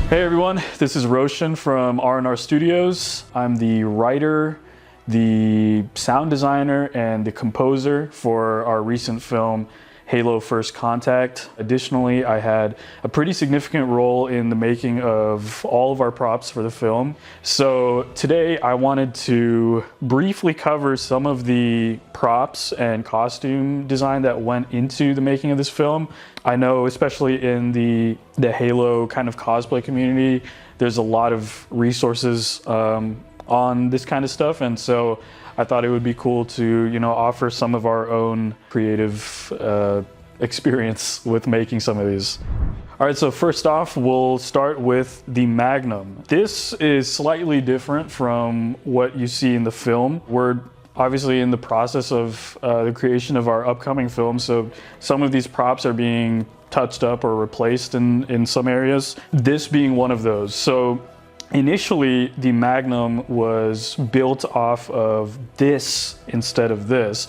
Hey everyone, this is Roshan from R&R Studios. I'm the writer, the sound designer, and the composer for our recent film, Halo First Contact. Additionally, I had a pretty significant role in the making of all of our props for the film. So today I wanted to briefly cover some of the props and costume design that went into the making of this film. I know, especially in the Halo kind of cosplay community, there's a lot of resources on this kind of stuff, and so I thought it would be cool to, offer some of our own creative experience with making some of these. All right, so first off, we'll start with the Magnum. This is slightly different from what you see in the film. We're obviously in the process of the creation of our upcoming film, so some of these props are being touched up or replaced in some areas, this being one of those. So initially, the Magnum was built off of this instead of this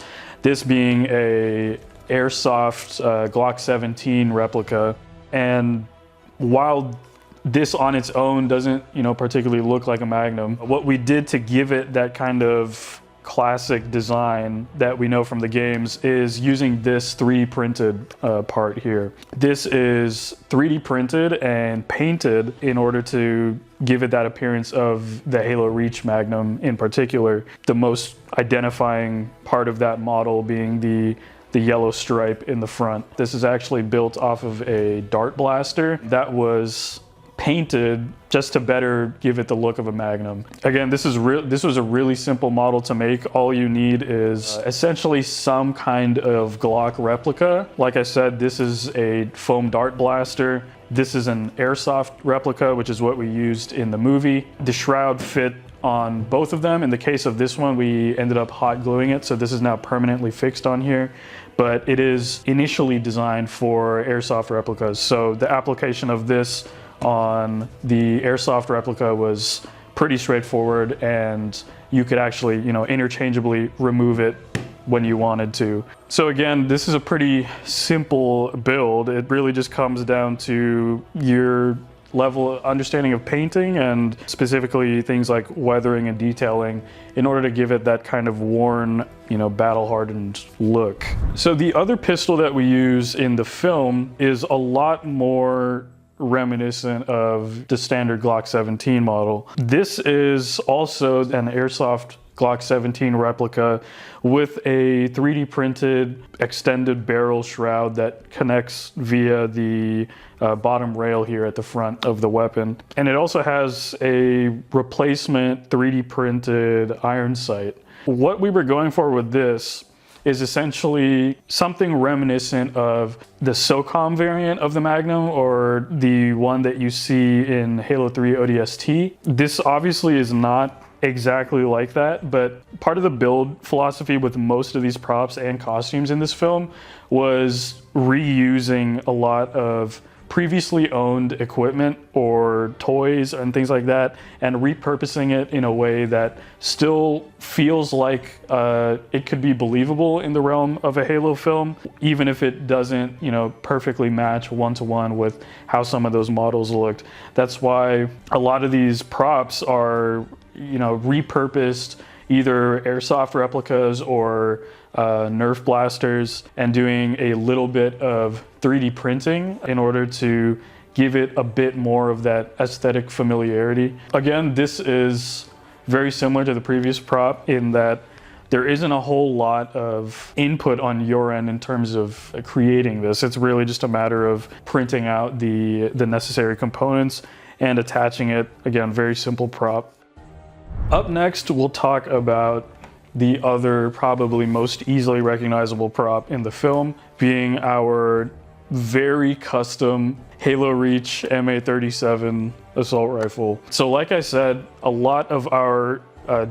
being a airsoft Glock 17 replica. And while this on its own doesn't, particularly look like a Magnum, what we did to give it that kind of classic design that we know from the games is using this 3D printed part here. This is 3D printed and painted in order to give it that appearance of the Halo Reach Magnum in particular. The most identifying part of that model being the yellow stripe in the front. This is actually built off of a dart blaster that was painted just to better give it the look of a Magnum. Again, this was a really simple model to make. All you need is essentially some kind of Glock replica. Like I said, this is a foam dart blaster. This is an airsoft replica, which is what we used in the movie. The shroud fit on both of them. In the case of this one, we ended up hot gluing it, so this is now permanently fixed on here. But it is initially designed for airsoft replicas. So the application of this on the airsoft replica was pretty straightforward, and you could actually, interchangeably remove it when you wanted to. So again, this is a pretty simple build. It really just comes down to your level of understanding of painting, and specifically things like weathering and detailing, in order to give it that kind of worn, battle-hardened look. So the other pistol that we use in the film is a lot more reminiscent of the standard Glock 17 model. This is also an airsoft Glock 17 replica with a 3D printed extended barrel shroud that connects via the bottom rail here at the front of the weapon. And it also has a replacement 3D printed iron sight. What we were going for with this is essentially something reminiscent of the SOCOM variant of the Magnum, or the one that you see in Halo 3 ODST. This obviously is not exactly like that, but part of the build philosophy with most of these props and costumes in this film was reusing a lot of previously owned equipment or toys and things like that, and repurposing it in a way that still feels like it could be believable in the realm of a Halo film, even if it doesn't, perfectly match one-to-one with how some of those models looked. That's why a lot of these props are, repurposed, either airsoft replicas or Nerf blasters, and doing a little bit of 3D printing in order to give it a bit more of that aesthetic familiarity. Again, this is very similar to the previous prop in that there isn't a whole lot of input on your end in terms of creating this. It's really just a matter of printing out the necessary components and attaching it. Again, very simple prop. Up next, we'll talk about the other probably most easily recognizable prop in the film, being our very custom Halo Reach MA-37 assault rifle. So like I said, a lot of our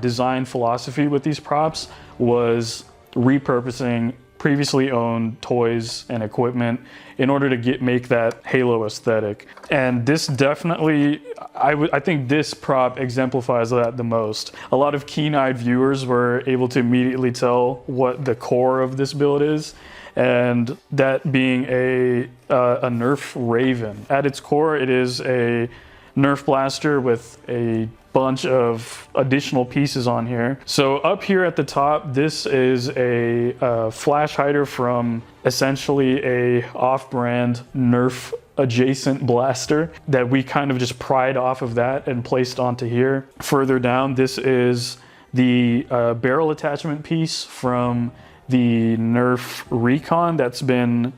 design philosophy with these props was repurposing previously owned toys and equipment in order to make that Halo aesthetic. And this definitely, I think this prop exemplifies that the most. A lot of keen-eyed viewers were able to immediately tell what the core of this build is, and that being a Nerf Raven. At its core, it is a Nerf blaster with a bunch of additional pieces on here. So up here at the top, this is a flash hider from essentially a off-brand Nerf adjacent blaster that we kind of just pried off of that and placed onto here. Further down, this is the barrel attachment piece from the Nerf Recon that's been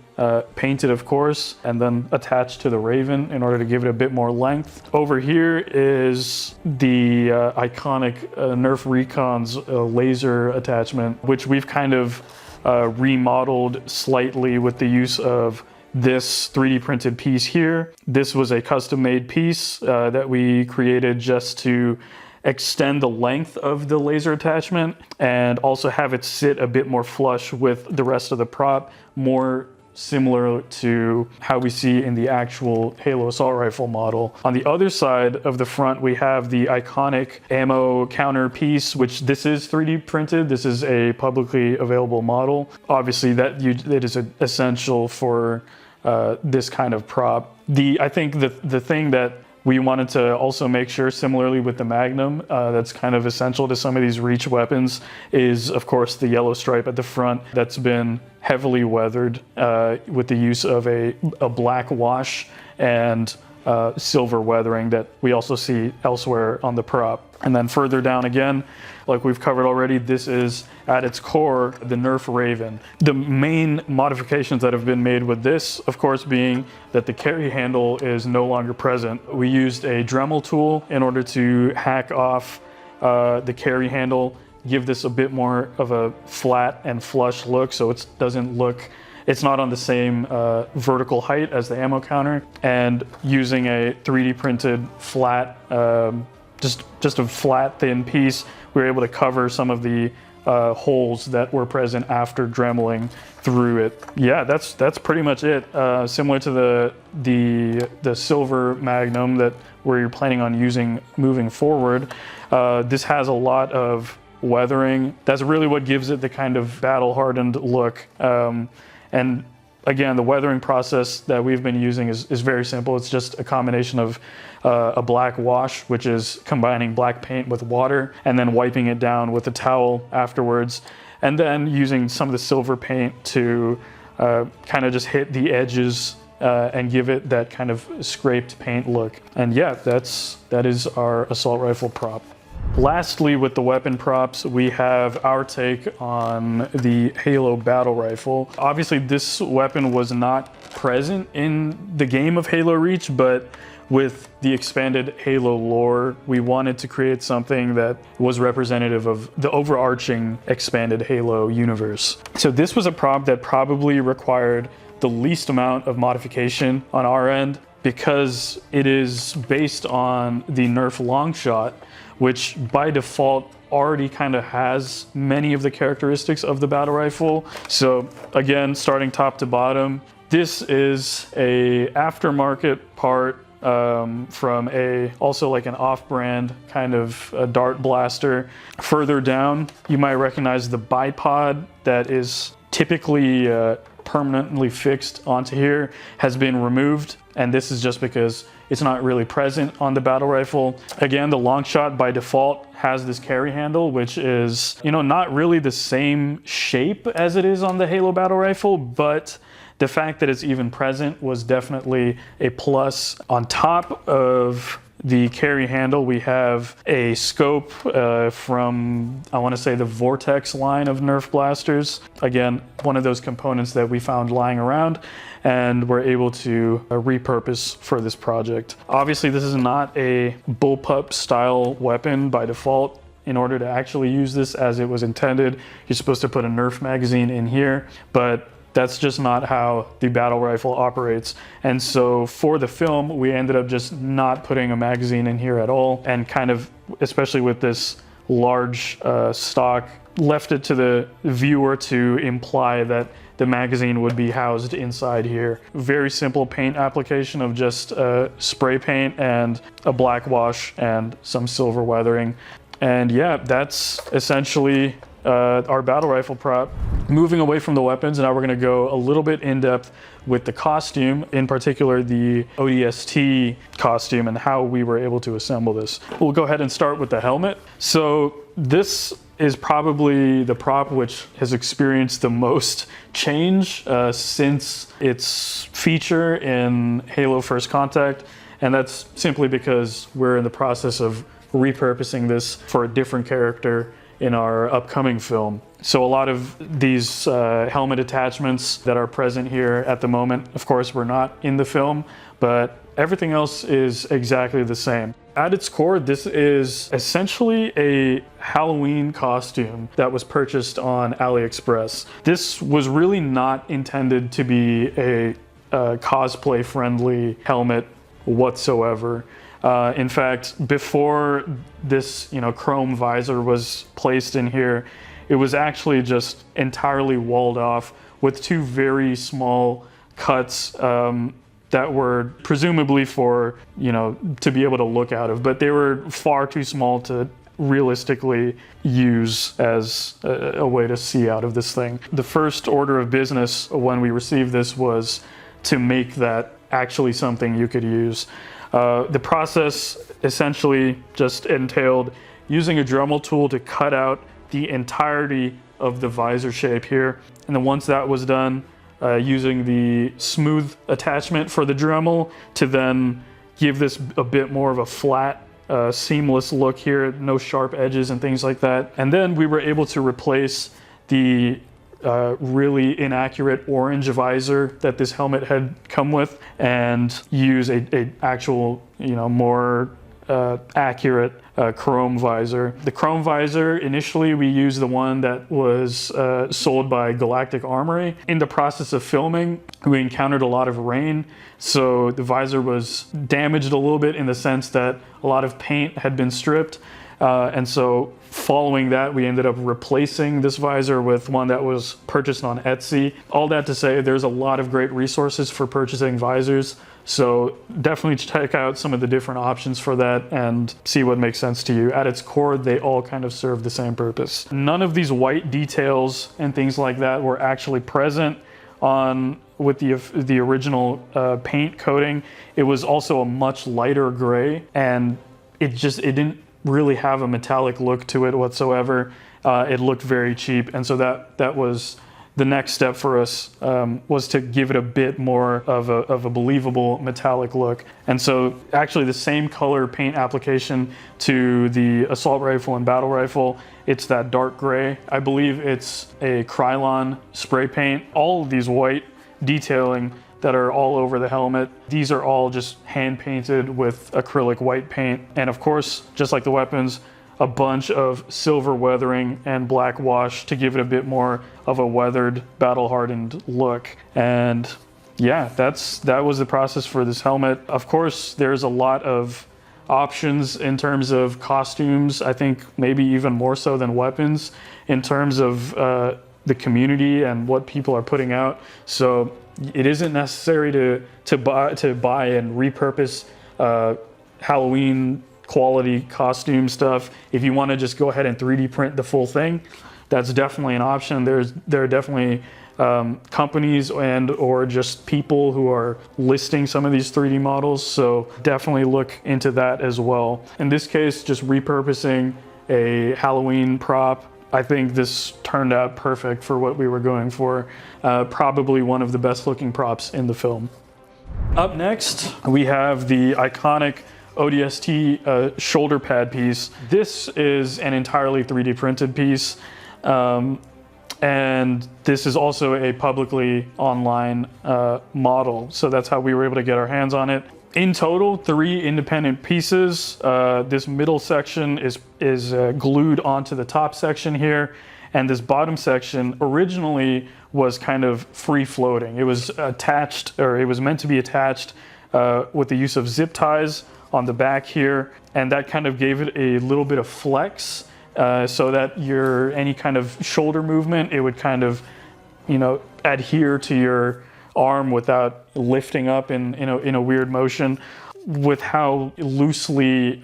painted, of course, and then attached to the Raven in order to give it a bit more length. Over here is the iconic Nerf Recon's laser attachment, which we've kind of remodeled slightly with the use of this 3D printed piece here. This was a custom made piece that we created just to extend the length of the laser attachment and also have it sit a bit more flush with the rest of the prop, more similar to how we see in the actual Halo assault rifle model. On the other side of the front, we have the iconic ammo counter piece, which this is 3D printed. This is a publicly available model. Obviously, it is essential for this kind of prop. I think the thing that we wanted to also make sure, similarly with the Magnum, that's kind of essential to some of these Reach weapons, is of course the yellow stripe at the front that's been heavily weathered with the use of a black wash and silver weathering that we also see elsewhere on the prop. And then further down again, like we've covered already, this is at its core the Nerf Raven. The main modifications that have been made with this, of course, being that the carry handle is no longer present. We used a Dremel tool in order to hack off the carry handle, give this a bit more of a flat and flush look so it doesn't look, it's not on the same vertical height as the ammo counter, and using a 3D printed flat, just a flat thin piece, we were able to cover some of the holes that were present after dremeling through it. Yeah, that's pretty much it. Similar to the silver Magnum that we're planning on using moving forward, this has a lot of weathering. That's really what gives it the kind of battle-hardened look. And again, the weathering process that we've been using is very simple. It's just a combination of a black wash, which is combining black paint with water and then wiping it down with a towel afterwards, and then using some of the silver paint to kind of just hit the edges and give it that kind of scraped paint look. And yeah, that is our assault rifle prop. Lastly, with the weapon props, we have our take on the Halo battle rifle. Obviously, this weapon was not present in the game of Halo Reach, but with the expanded Halo lore, we wanted to create something that was representative of the overarching expanded Halo universe. So this was a prop that probably required the least amount of modification on our end because it is based on the Nerf Longshot, which by default already kind of has many of the characteristics of the battle rifle. So again, starting top to bottom, this is a aftermarket part from also like an off-brand kind of a dart blaster. Further down, you might recognize the bipod that is typically permanently fixed onto here has been removed, and this is just because it's not really present on the battle rifle. Again, the Longshot by default has this carry handle, which is, not really the same shape as it is on the Halo battle rifle, but the fact that it's even present was definitely a plus. On top of the carry handle, we have a scope from, I want to say, the Vortex line of Nerf blasters. Again, one of those components that we found lying around and were able to repurpose for this project. Obviously, this is not a bullpup style weapon by default. In order to actually use this as it was intended, you're supposed to put a Nerf magazine in here, but that's just not how the battle rifle operates. And so for the film, we ended up just not putting a magazine in here at all, and kind of, especially with this large stock, left it to the viewer to imply that the magazine would be housed inside here. Very simple paint application of just spray paint and a black wash and some silver weathering. And yeah, that's essentially our battle rifle prop. Moving away from the weapons, now we're going to go a little bit in depth with the costume, in particular the ODST costume and how we were able to assemble this. We'll go ahead and start with the helmet. So this is probably the prop which has experienced the most change since its feature in Halo First Contact, and that's simply because we're in the process of repurposing this for a different character in our upcoming film. So a lot of these helmet attachments that are present here at the moment, of course, were not in the film, but everything else is exactly the same. At its core, this is essentially a Halloween costume that was purchased on AliExpress. This was really not intended to be a cosplay-friendly helmet whatsoever. In fact, before this, chrome visor was placed in here, it was actually just entirely walled off with two very small cuts that were presumably for, to be able to look out of, but they were far too small to realistically use as a way to see out of this thing. The first order of business when we received this was to make that actually something you could use. The process essentially just entailed using a Dremel tool to cut out the entirety of the visor shape here. And then once that was done, using the smooth attachment for the Dremel to then give this a bit more of a flat, seamless look here, no sharp edges and things like that. And then we were able to replace the really inaccurate orange visor that this helmet had come with and use a actual, more accurate chrome visor. The chrome visor, initially we used the one that was sold by Galactic Armory. In the process of filming, we encountered a lot of rain, so the visor was damaged a little bit in the sense that a lot of paint had been stripped. And so following that, we ended up replacing this visor with one that was purchased on Etsy. All that to say, there's a lot of great resources for purchasing visors. So definitely check out some of the different options for that and see what makes sense to you. At its core, they all kind of serve the same purpose. None of these white details and things like that were actually present with the original paint coating. It was also a much lighter gray, and it didn't really have a metallic look to it whatsoever. It looked very cheap, and so that was the next step for us, was to give it a bit more of a believable metallic look. And so actually the same color paint application to the assault rifle and battle rifle, it's that dark gray. I believe it's a Krylon spray paint. All of these white detailing that are all over the helmet, these are all just hand painted with acrylic white paint. And of course, just like the weapons, a bunch of silver weathering and black wash to give it a bit more of a weathered, battle-hardened look. And yeah, that was the process for this helmet. Of course, there's a lot of options in terms of costumes, I think maybe even more so than weapons, in terms of the community and what people are putting out. So it isn't necessary to buy and repurpose Halloween quality costume stuff. If you want to just go ahead and 3D print the full thing, that's definitely an option. There are definitely companies and or just people who are listing some of these 3D models, so definitely look into that as well. In this case, just repurposing a Halloween prop, I think this turned out perfect for what we were going for. Probably one of the best looking props in the film. Up next, we have the iconic ODST shoulder pad piece. This is an entirely 3D printed piece. And this is also a publicly online model. So that's how we were able to get our hands on it. In total, 3 independent pieces. This middle section is glued onto the top section here. And this bottom section originally was kind of free floating. It was attached, or it was meant to be attached with the use of zip ties on the back here. And that kind of gave it a little bit of flex. So that any kind of shoulder movement, it would kind of, adhere to your arm without lifting up in a weird motion. With how loosely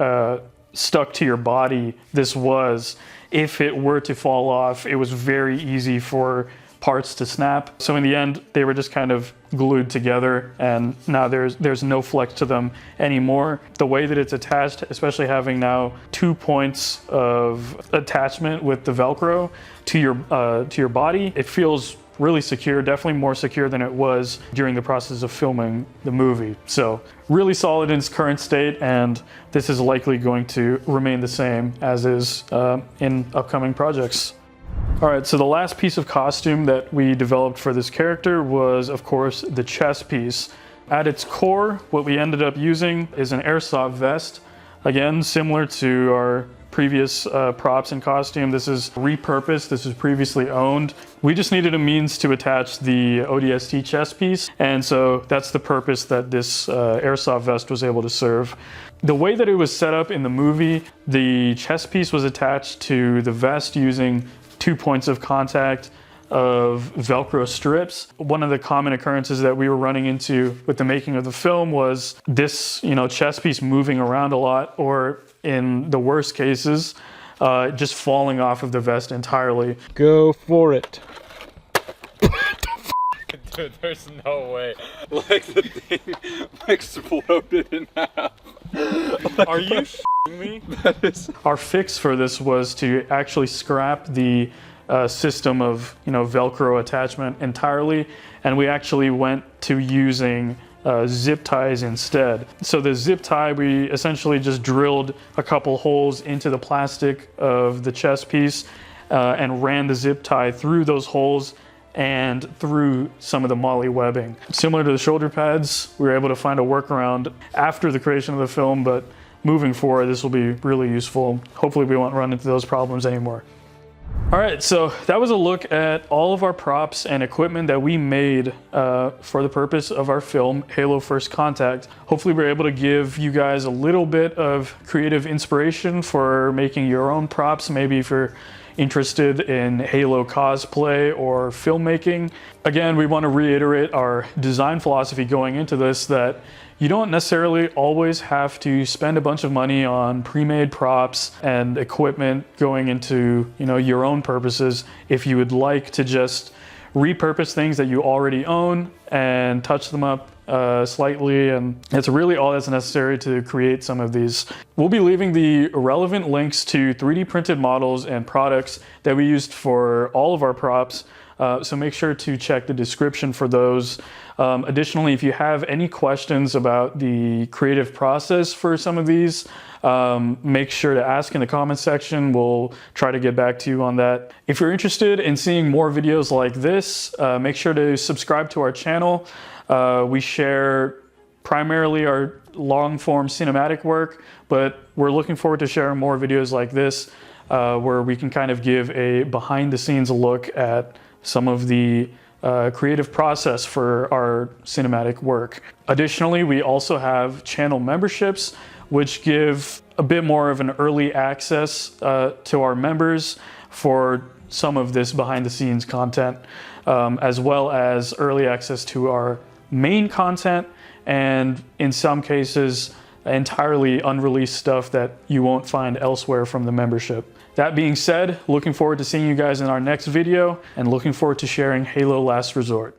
stuck to your body this was, if it were to fall off, it was very easy for parts to snap. So in the end, they were just kind of glued together, and now there's no flex to them anymore. The way that it's attached, especially having now 2 points of attachment with the Velcro to your body, it feels really secure, definitely more secure than it was during the process of filming the movie. So really solid in its current state, and this is likely going to remain the same as is in upcoming projects. All right, so the last piece of costume that we developed for this character was, of course, the chest piece. At its core, what we ended up using is an airsoft vest. Again, similar to our previous props and costume, this is repurposed, this was previously owned. We just needed a means to attach the ODST chest piece, and so that's the purpose that this airsoft vest was able to serve. The way that it was set up in the movie, the chest piece was attached to the vest using 2 points of contact of Velcro strips. One of the common occurrences that we were running into with the making of the film was this, chest piece moving around a lot, or in the worst cases, just falling off of the vest entirely. Go for it. Dude, there's no way. Like, the thing exploded in half. Like, Are you f***ing me? That is... Our fix for this was to actually scrap the system of Velcro attachment entirely, and we actually went to using zip ties instead. So the zip tie, we essentially just drilled a couple holes into the plastic of the chest piece and ran the zip tie through those holes and through some of the MOLLE webbing. Similar to the shoulder pads, we were able to find a workaround after the creation of the film, but moving forward, this will be really useful. Hopefully we won't run into those problems anymore. All right, so that was a look at all of our props and equipment that we made for the purpose of our film, Halo First Contact. Hopefully we're able to give you guys a little bit of creative inspiration for making your own props, maybe if you're interested in Halo cosplay or filmmaking. Again, we want to reiterate our design philosophy going into this, that you don't necessarily always have to spend a bunch of money on pre-made props and equipment going into your own purposes. If you would like to just repurpose things that you already own and touch them up slightly, and it's really all that's necessary to create some of these. We'll be leaving the relevant links to 3D printed models and products that we used for all of our props, so make sure to check the description for those. Additionally, if you have any questions about the creative process for some of these, make sure to ask in the comments section. We'll try to get back to you on that. If you're interested in seeing more videos like this, make sure to subscribe to our channel. We share primarily our long-form cinematic work, but we're looking forward to sharing more videos like this, where we can kind of give a behind-the-scenes look at some of the creative process for our cinematic work. Additionally, we also have channel memberships, which give a bit more of an early access to our members for some of this behind-the-scenes content, as well as early access to our main content, and in some cases entirely unreleased stuff that you won't find elsewhere from the membership. That being said, looking forward to seeing you guys in our next video, and looking forward to sharing Halo Last Resort.